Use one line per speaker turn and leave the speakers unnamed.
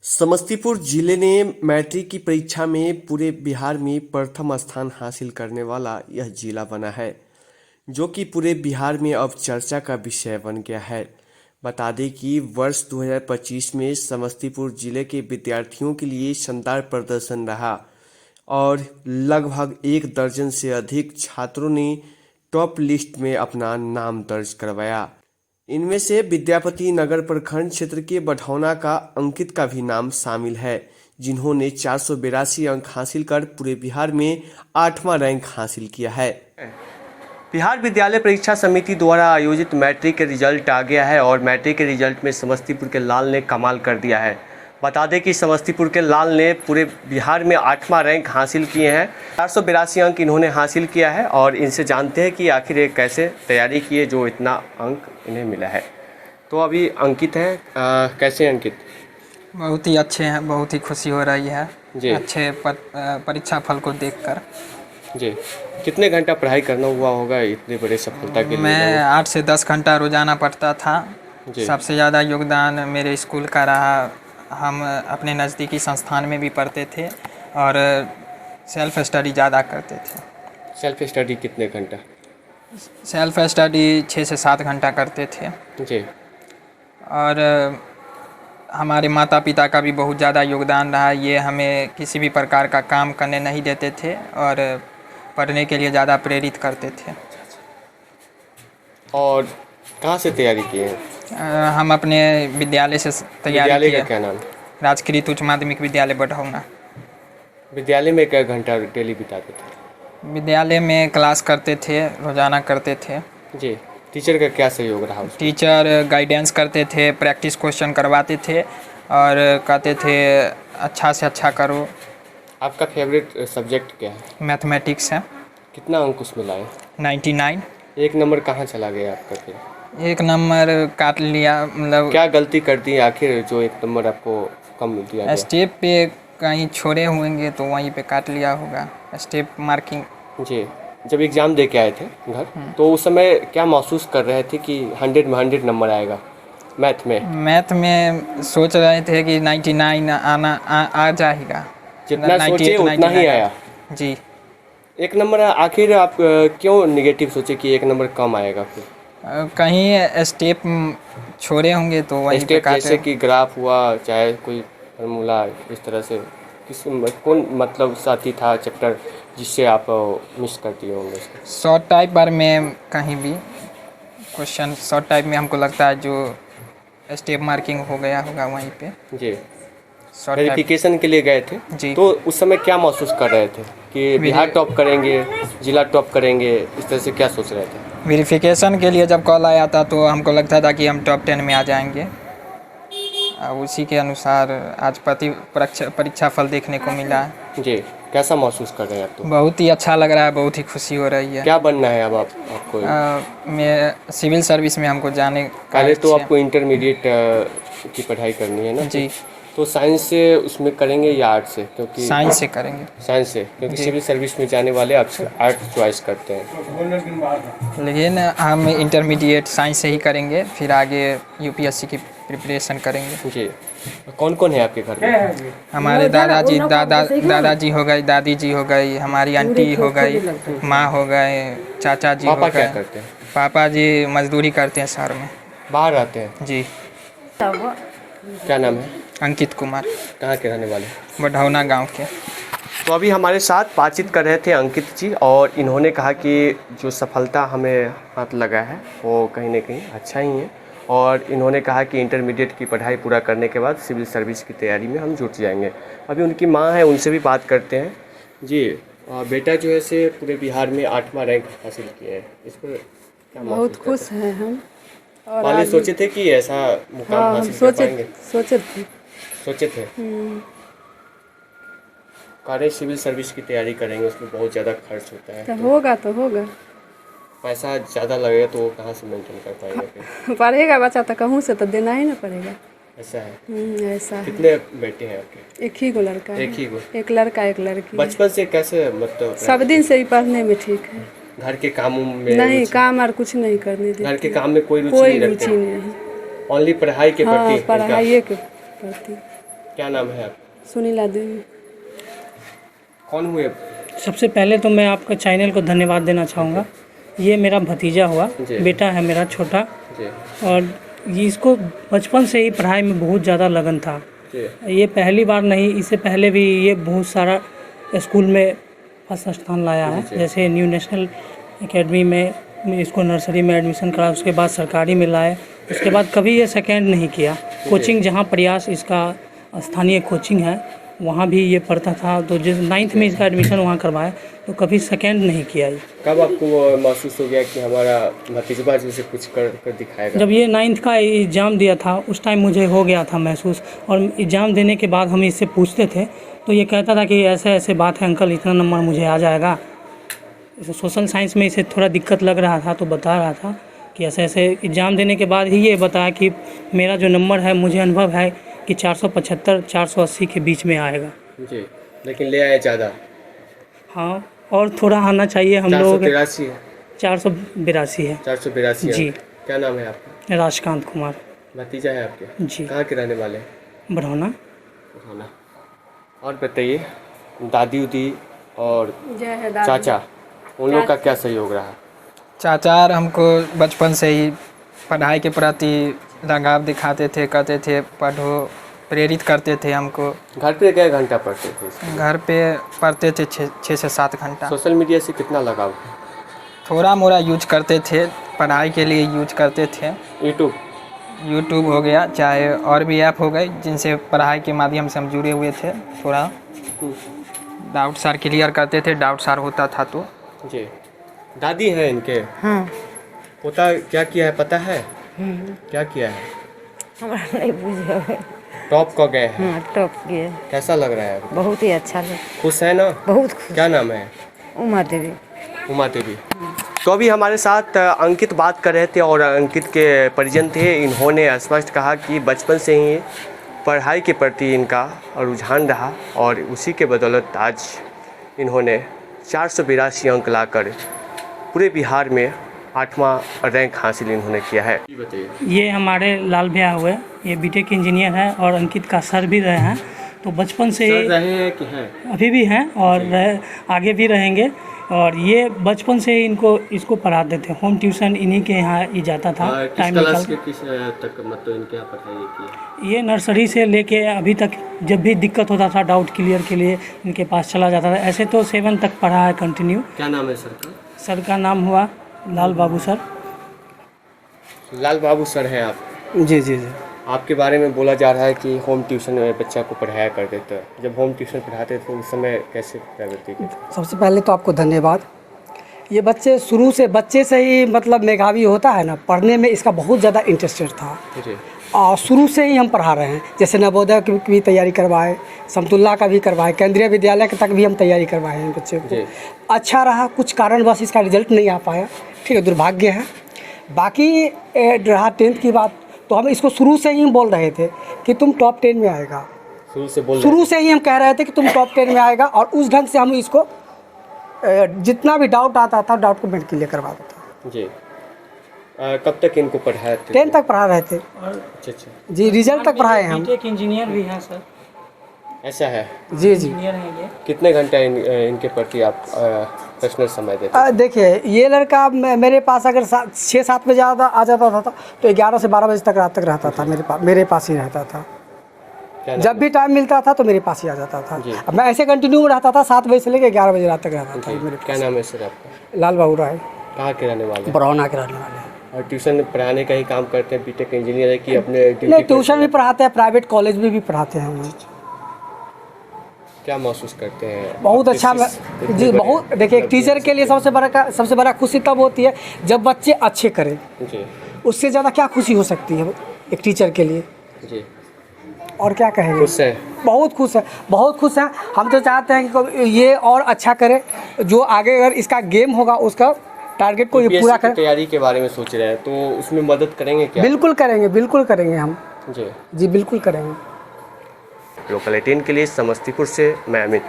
समस्तीपुर जिले ने मैट्रिक की परीक्षा में पूरे बिहार में प्रथम स्थान हासिल करने वाला यह जिला बना है, जो कि पूरे बिहार में अब चर्चा का विषय बन गया है। बता दें कि वर्ष 2025 में समस्तीपुर जिले के विद्यार्थियों के लिए शानदार प्रदर्शन रहा और लगभग 1 दर्जन से अधिक छात्रों ने टॉप लिस्ट में अपना नाम दर्ज करवाया। इनमें से विद्यापति नगर प्रखंड क्षेत्र के बढ़ौना का अंकित का भी नाम शामिल है, जिन्होंने 482 अंक हासिल कर पूरे बिहार में 8वां रैंक हासिल किया है। बिहार विद्यालय परीक्षा समिति द्वारा आयोजित मैट्रिक के रिजल्ट आ गया है और मैट्रिक के रिजल्ट में समस्तीपुर के लाल ने कमाल कर दिया है। बता दें कि समस्तीपुर के लाल ने पूरे बिहार में 8वां रैंक हासिल किए हैं। 482 अंक इन्होंने हासिल किया है और इनसे जानते हैं कि आखिर ये कैसे तैयारी किए जो इतना अंक इन्हें मिला है। तो अभी अंकित है, कैसे अंकित?
बहुत ही अच्छे हैं, बहुत ही खुशी हो रही है
जी।
अच्छे परीक्षा फल को देखकर।
जी, कितने घंटा पढ़ाई करना हुआ होगा इतने बड़े सफलता के लिए?
मैं 8 से 10 घंटा रोजाना पढ़ता था।
जी।
सबसे ज़्यादा योगदान मेरे स्कूल का रहा। हम अपने नज़दीकी संस्थान में भी पढ़ते थे और सेल्फ स्टडी ज़्यादा करते थे।
सेल्फ स्टडी कितने घंटा?
सेल्फ स्टडी 6 से 7 घंटा करते थे।
जी।
और हमारे माता पिता का भी बहुत ज़्यादा योगदान रहा। ये हमें किसी भी प्रकार का काम करने नहीं देते थे और पढ़ने के लिए ज़्यादा प्रेरित करते थे।
और कहाँ से तैयारी किए हैं?
हम अपने विद्यालय से तैयारी
विद्यालय
किए।
का क्या नाम?
राजकीय उच्च माध्यमिक विद्यालय बढ़ौना।
विद्यालय में क्या घंटा डेली बिताते थे?
विद्यालय में क्लास करते थे, रोजाना करते थे।
जी। टीचर का क्या सहयोग रहा उसमें?
टीचर गाइडेंस करते थे, प्रैक्टिस क्वेश्चन करवाते थे और कहते थे अच्छा से अच्छा करो।
आपका फेवरेट सब्जेक्ट क्या है?
मैथमेटिक्स है।
कितना अंक उसमें लाए?
99।
1 नंबर कहाँ चला गया आपका फिर?
1 नंबर काट लिया, मतलब
क्या गलती कर दी आखिर जो 1 नंबर आपको कम दिया गया?
स्टेप पे कहीं छोड़े होंगे तो वहीं पे काट लिया होगा, स्टेप मार्किंग।
जी। जब एग्ज़ाम दे के आए थे घर, तो उस समय क्या महसूस कर रहे थे कि 100 में 100 नंबर आएगा मैथ में?
मैथ में सोच रहे थे कि 99 आ जाएगा।
जितना सोचे उतना ही आया।
जी।
1 नंबर आखिर आप क्यों नेगेटिव सोचे कि 1 नंबर कम आएगा फिर?
कहीं स्टेप छोड़े होंगे तो वहीं पे
स्टेप
काटे।
जैसे कि ग्राफ हुआ, चाहे कोई फार्मूला, इस तरह से कौन मतलब साथी था चैप्टर जिससे आप मिस करती होंगे?
शॉर्ट टाइप बार में कहीं भी क्वेश्चन शॉर्ट टाइप में हमको लगता है जो स्टेप मार्किंग हो गया होगा वहीं पे।
जी।
Short type.
वेरिफिकेशन के लिए गए थे
जी।
तो उस समय क्या महसूस कर रहे थे कि बिहार टॉप करेंगे, जिला टॉप करेंगे, इस तरह से क्या सोच रहे थे?
वेरिफिकेशन के लिए जब कॉल आया था तो हमको लगता था कि हम टॉप 10 में आ जाएंगे। उसी के अनुसार आज परीक्षा फल देखने को मिला।
जी। कैसा महसूस कर रहे हैं आप? तो
बहुत ही अच्छा लग रहा है, बहुत ही खुशी हो रही है।
क्या बनना है अब आपको?
मैं सिविल सर्विस में हमको जाने का
पहले तो
इच्छा है।
आपको इंटरमीडिएट की पढ़ाई करनी है ना?
जी।
तो साइंस से उसमें करेंगे या आर्ट से? क्योंकि
साइंस से करेंगे।
साइंस से, क्योंकि
जी।
सिविल सर्विस में जाने वाले अक्सर आर्ट चॉइस करते हैं।
लेकिन हम इंटरमीडिएट साइंस से ही करेंगे, फिर आगे यूपीएससी की प्रिपरेशन करेंगे।
जी। कौन कौन है आपके घर में?
हमारे दादाजी हो गए, दादी जी हो गई, हमारी आंटी हो गई, माँ हो गए, चाचा जी हो
पापा क्या
गए।
करते हैं?
पापा जी मजदूरी करते हैं शहर में।
बाहर रहते हैं?
जी।
क्या नाम है?
अंकित कुमार।
कहाँ के रहने वाले?
बढ़ौना गांव के।
तो अभी हमारे साथ बातचीत कर रहे थे अंकित जी और इन्होंने कहा कि जो सफलता हमें हाथ लगा है वो कहीं ना कहीं अच्छा ही है और इन्होंने कहा कि इंटरमीडिएट की पढ़ाई पूरा करने के बाद सिविल सर्विस की तैयारी में हम जुट जाएंगे। अभी उनकी माँ है, उनसे भी बात करते हैं। जी। बेटा जो है से पूरे बिहार में 8वां रैंक हासिल किया है, इस पर क्या
बहुत खुश हैं हम। और
पहले सोचे थे कि ऐसा मुकाम
हम
हासिल कर पाएंगे?
सोचे थे।
कार्य सिविल सर्विस की तैयारी करेंगे, उसमें बहुत ज़्यादा खर्च होता है,
तो होगा
पैसा ज़्यादा लगेगा तो वो कहाँ से मेंटेन कर पाएंगे फिर?
पढ़ेगा बच्चा तो कहूँ से तो देना ही ना पड़ेगा।
ऐसा है।
ऐसा है।
कितने बेटे हैं आपके?
एक ही गो लड़का है।
एक ही गो?
एक लड़का एक लड़की।
बचपन से कैसे मतलब
सब दिन से ही पढ़ने में ठीक है।
घर के कामों में
नहीं, काम और कुछ नहीं करने देते।
घर के काम में कोई रुचि
कोई
नहीं रखते?
रुचि नहीं।
ओनली पढ़ाई के
हाँ,
प्रति?
पढ़ाई के प्रति।
क्या नाम है आप?
सुनीला देवी।
कौन हुए?
सबसे पहले तो मैं आपका चैनल को धन्यवाद देना चाहूँगा। ये मेरा भतीजा हुआ,
जी।
बेटा है मेरा छोटा,
जी
और ये इसको बचपन से ही पढ़ाई में बहुत ज़्यादा लगन था।
जी
ये पहली बार नहीं, इससे पहले भी ये बहुत सारा स्कूल में फर्स्ट स्थान लाया है।
जी।
जैसे न्यू नेशनल एकेडमी में इसको नर्सरी में एडमिशन करा, उसके बाद सरकारी में लाए, उसके बाद कभी ये सेकेंड नहीं किया। कोचिंग जहाँ प्रयास इसका स्थानीय कोचिंग है वहाँ भी ये पढ़ता था, तो जिस 9th में इसका एडमिशन वहाँ करवाया, तो कभी सेकेंड नहीं किया ये।
कब आपको वो महसूस हो गया कि हमारा भतीजा जी से कुछ कर दिखाएगा?
जब ये 9th का एग्ज़ाम दिया था उस टाइम मुझे हो गया था महसूस, और एग्ज़ाम देने के बाद हम इससे पूछते थे तो ये कहता था कि ऐसे ऐसे बात है अंकल, इतना नंबर मुझे आ जाएगा। सोशल साइंस में इसे थोड़ा दिक्कत लग रहा था, तो बता रहा था कि ऐसे ऐसे एग्ज़ाम देने के बाद ही ये बताया कि मेरा जो नंबर है, मुझे अनुभव है कि 475-480 के बीच में आएगा।
जी, लेकिन ले आए ज़्यादा।
हाँ, और थोड़ा आना चाहिए हम लोग।
483 है।
482 है।
482
जी।
क्या नाम है आपका?
राजकांत कुमार।
भतीजा है आपके?
जी।
कहाँ के रहने वाले हैं?
बढ़ौना।
बढ़ौना। और बताइए, दादी उदी और
जय है दादी।
चाचा, उन लोग का क्या सहयोग रहा?
चाचा हमको बचपन से ही पढ़ाई के प्रति लगाव दिखाते थे, कहते थे पढ़ो, प्रेरित करते थे हमको।
घर पे क्या घंटा पढ़ते थे?
घर पे पढ़ते थे 6 से 7 घंटा।
सोशल मीडिया से कितना लगाव?
थोड़ा मोड़ा यूज करते थे, पढ़ाई के लिए यूज करते थे। यूट्यूब हो गया, चाहे और भी ऐप हो गए जिनसे पढ़ाई के माध्यम से हम जुड़े हुए थे। थोड़ा डाउट सार क्लियर करते थे, डाउट सार होता था तो।
जी। दादी है इनके?
हाँ।
पोता क्या किया है पता है? क्या किया है?
हमारा नहीं बुझे।
टॉप को गए हैं।
हाँ, टॉप किए।
कैसा लग रहा है?
बहुत ही अच्छा लगा।
खुश है ना?
बहुत खुश।
क्या नाम है?
उमा देवी।
उमा देवी। तो अभी हमारे साथ अंकित बात कर रहे थे, और अंकित के परिजन थे। इन्होंने स्पष्ट कहा कि बचपन से ही पढ़ाई के प्रति इनका रुझान रहा, और उसी के बदौलत आज इन्होंने 482 अंक लाकर पूरे बिहार में 8वां रैंक हासिल इन्होंने किया है।
ये हमारे लाल भैया हुए, ये बीटेक इंजीनियर है और अंकित का सर भी रहे हैं। तो बचपन से ही
रहे हैं कि हैं?
अभी भी हैं और आगे भी रहेंगे। और ये बचपन से ही इसको पढ़ाते थे, होम ट्यूशन इन्हीं के यहाँ ही जाता था। टाइम निकाल के।
किस तक मतलब इनके यहाँ पढ़ाई की?
ये नर्सरी से लेके अभी तक जब भी दिक्कत होता था डाउट क्लियर के लिए इनके पास चला जाता था। ऐसे तो 7 तक पढ़ा है कंटिन्यू।
क्या नाम है सर का?
सर का नाम हुआ लाल बाबू सर।
लाल बाबू सर हैं आप?
जी जी जी।
आपके बारे में बोला जा रहा है कि होम ट्यूशन में बच्चा को पढ़ाया करते थे। जब होम ट्यूशन पढ़ाते थे उस समय कैसे प्रवृत्ति की?
सबसे पहले तो आपको धन्यवाद। ये बच्चे शुरू से ही मतलब मेधावी होता है ना, पढ़ने में इसका बहुत ज़्यादा इंटरेस्टेड था।
जी।
और शुरू से ही हम पढ़ा रहे हैं, जैसे नवोदय की भी तैयारी करवाए, समतुल्ला का भी करवाए, केंद्रीय विद्यालय तक भी हम तैयारी करवाए हैं बच्चे को। अच्छा रहा, कुछ कारणवश इसका रिजल्ट नहीं आ पाया, ठीक है, दुर्भाग्य है। बाकी रहा 10th की बात, तो हम इसको शुरू से ही बोल रहे थे कि तुम टॉप 10 में आएगा। शुरू से ही हम कह रहे थे कि तुम टॉप 10 में आएगा, और उस ढंग से हम इसको जितना भी डाउट आता था डाउट को मैं क्लियर करवाता था।
जी। कब तक इनको पढ़ाया थे?
10 तक पढ़ा रहे थे।
अच्छा।
जी, रिजल्ट तक पढ़ाए हम।
बीटेक इंजीनियर भी हैं सर।
ऐसा है?
जी जी।
इंजीनियर हैं ये।
कितने घंटे इनके प्रति आप पर्सनल समय देते?
देखिए, ये लड़का मेरे पास अगर 6-7 बजे आ जाता था तो 11 से 12 बजे तक रात तक रहता था मेरे पास ही रहता था। जब भी टाइम मिलता था तो मेरे पास ही आ जाता था। अब मैं ऐसे कंटिन्यू रहता था, 7 बजे से लेकर 11 बजे रात तक रहता था मेरे पास।
क्या नाम है सर आपका?
लाल बाबू राय।
कहाँ के रहने वाले?
बढ़ौना के रहने वाले हैं।
और ट्यूशन पढ़ाने का ही काम करते हैं? बीटेक इंजीनियर है कि अपने
नहीं, ट्यूशन भी पढ़ाते हैं, प्राइवेट कॉलेज में भी पढ़ाते हैं हम।
क्या महसूस करते हैं?
बहुत अच्छा जी, बहुत। देखिए, एक टीचर के लिए सबसे बड़ा खुशी तब होती है जब बच्चे अच्छे करें।
जी।
उससे ज़्यादा क्या खुशी हो सकती है एक टीचर के लिए?
जी।
और क्या कहेंगे?
खुश है?
बहुत खुश है, बहुत खुश है। हम तो चाहते हैं कि ये और अच्छा करे, जो आगे अगर इसका गेम होगा उसका टारगेट को ये पूरा करे।
तैयारी के बारे में सोच रहे हैं तो उसमें मदद करेंगे क्या?
बिल्कुल करेंगे, बिल्कुल करेंगे हम।
जी
जी, बिल्कुल करेंगे।
लोकल 18 के लिए समस्तीपुर से मैं अमित।